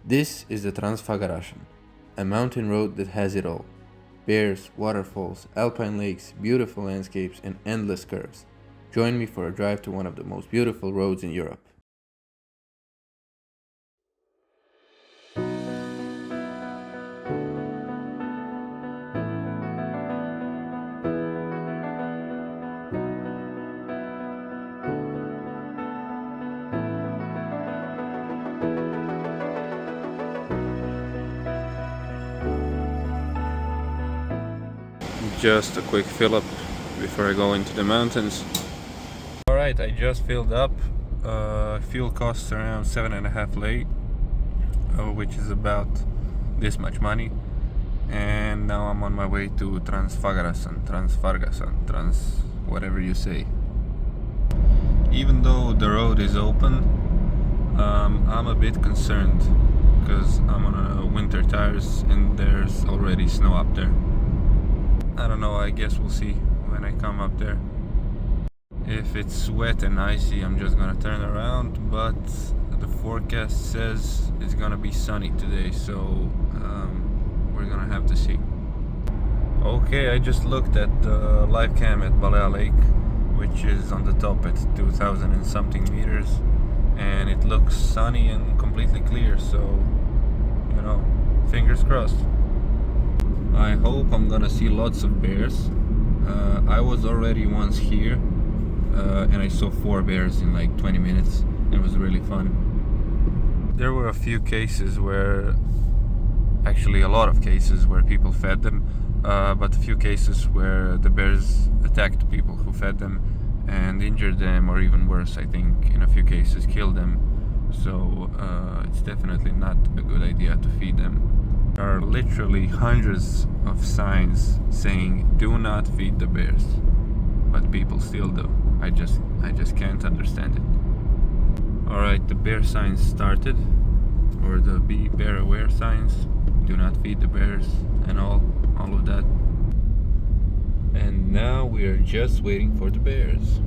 This is the Transfăgărășan, a mountain road that has it all. Bears, waterfalls, alpine lakes, beautiful landscapes, and endless curves. Join me for a drive to one of the most beautiful roads in Europe. Just a quick fill up before I go into the mountains. Alright, I just filled up. Fuel costs around 7.5 lei, which is about this much money. And now I'm on my way to Transfăgărășan, whatever you say. Even though the road is open, I'm a bit concerned because I'm on winter tires and there's already snow up there. I don't know, I guess we'll see when I come up there. If it's wet and icy, I'm just gonna turn around, but the forecast says it's gonna be sunny today, so we're gonna have to see. Okay, I just looked at the live cam at Balea Lake, which is on the top at 2,000 and something meters, and it looks sunny and completely clear, so, you know, fingers crossed. I hope I'm gonna see lots of bears. I was already once here and I saw 4 bears in like 20 minutes. It was really fun. There were a few cases where, actually a lot of cases where people fed them, but a few cases where the bears attacked people who fed them and injured them, or even worse, I think in a few cases killed them. So it's definitely not a good idea to feed them. There are literally hundreds of signs saying do not feed the bears, but people still do. I just can't understand it. Alright, the bear signs started, or the be bear aware signs, do not feed the bears and all of that. And now we are just waiting for the bears.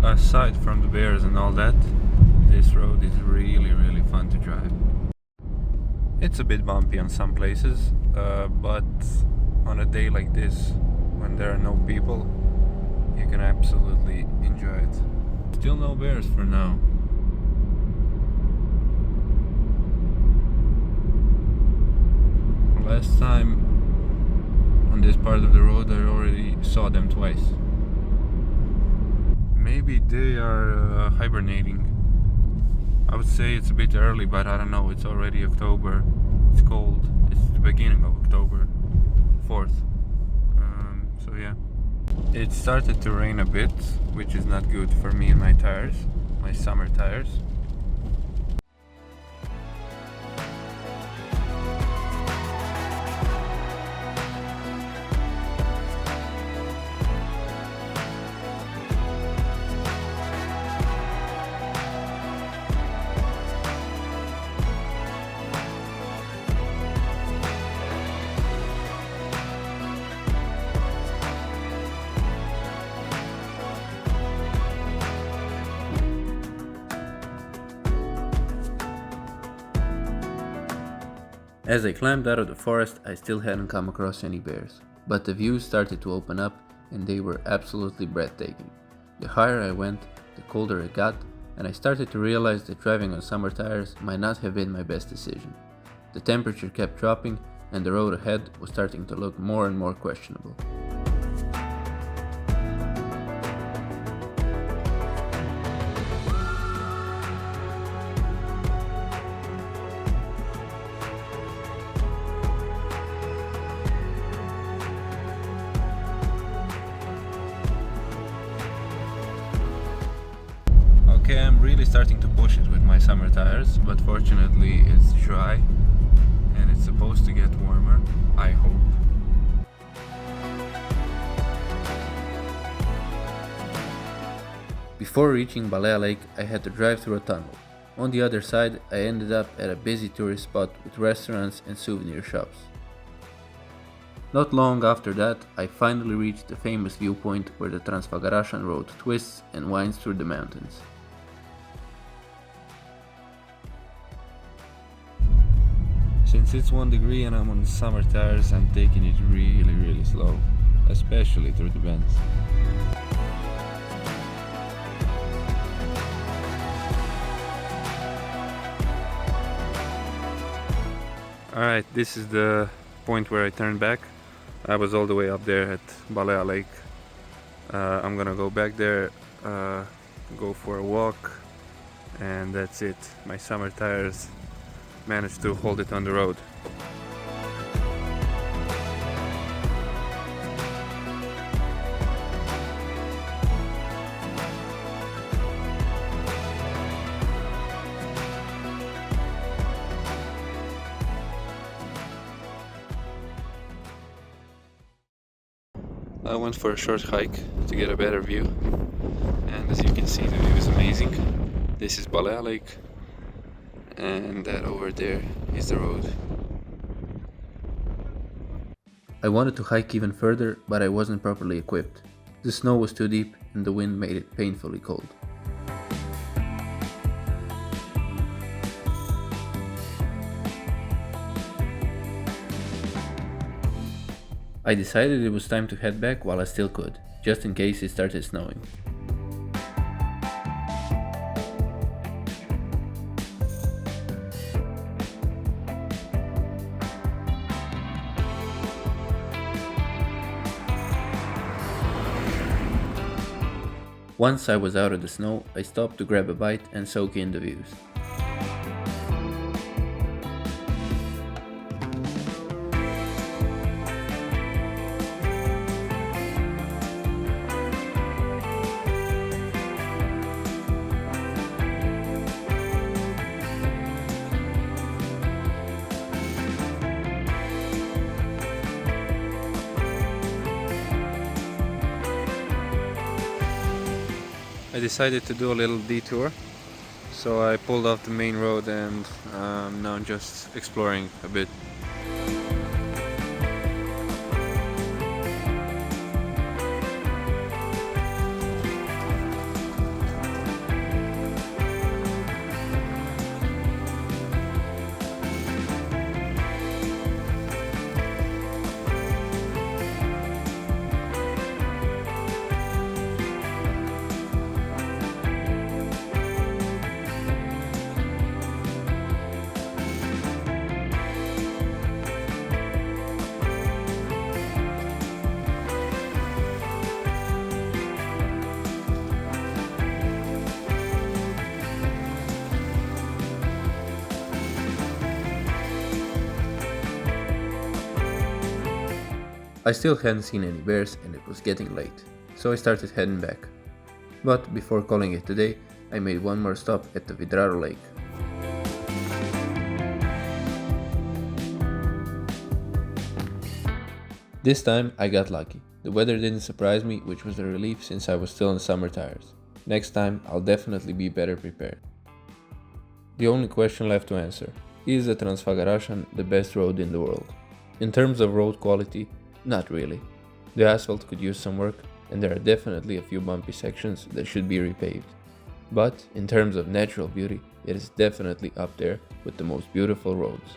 Aside from the bears and all that, this road is really fun to drive. It's a bit bumpy on some places, but on a day like this, when there are no people, you can absolutely enjoy it. Still no bears for now. Last time on this part of the road I already saw them twice. Maybe they are hibernating. I would say it's a bit early, but I don't know, it's already October. It's cold. It's the beginning of October 4th. So yeah. It started to rain a bit, which is not good for me and my tires, my summer tires. As I climbed out of the forest, I still hadn't come across any bears, but the views started to open up and they were absolutely breathtaking. The higher I went, the colder it got, and I started to realize that driving on summer tires might not have been my best decision. The temperature kept dropping and the road ahead was starting to look more and more questionable. Okay, I'm really starting to push it with my summer tires, but fortunately it's dry and it's supposed to get warmer, I hope. Before reaching Balea Lake, I had to drive through a tunnel. On the other side, I ended up at a busy tourist spot with restaurants and souvenir shops. Not long after that, I finally reached the famous viewpoint where the Transfăgărășan road twists and winds through the mountains. Since it's 1 degree and I'm on summer tires, I'm taking it really slow, especially through the bends. Alright, this is the point where I turned back. I was all the way up there at Balea Lake. I'm gonna go back there, go for a walk, and that's it. My summer tires managed to hold it on the road. I went for a short hike to get a better view, and as you can see, the view is amazing. This is Balea Lake, and that over there is the road. I wanted to hike even further, but I wasn't properly equipped. The snow was too deep and the wind made it painfully cold. I decided it was time to head back while I still could, just in case it started snowing. Once I was out of the snow, I stopped to grab a bite and soak in the views. I decided to do a little detour, so I pulled off the main road and now I'm just exploring a bit. I still hadn't seen any bears and it was getting late, so I started heading back. But before calling it a day, I made one more stop at the Vidraru Lake. This time I got lucky. The weather didn't surprise me, which was a relief since I was still on summer tires. Next time I'll definitely be better prepared. The only question left to answer: is the Transfăgărășan the best road in the world? In terms of road quality, not really. The asphalt could use some work, and there are definitely a few bumpy sections that should be repaved. But in terms of natural beauty, it is definitely up there with the most beautiful roads.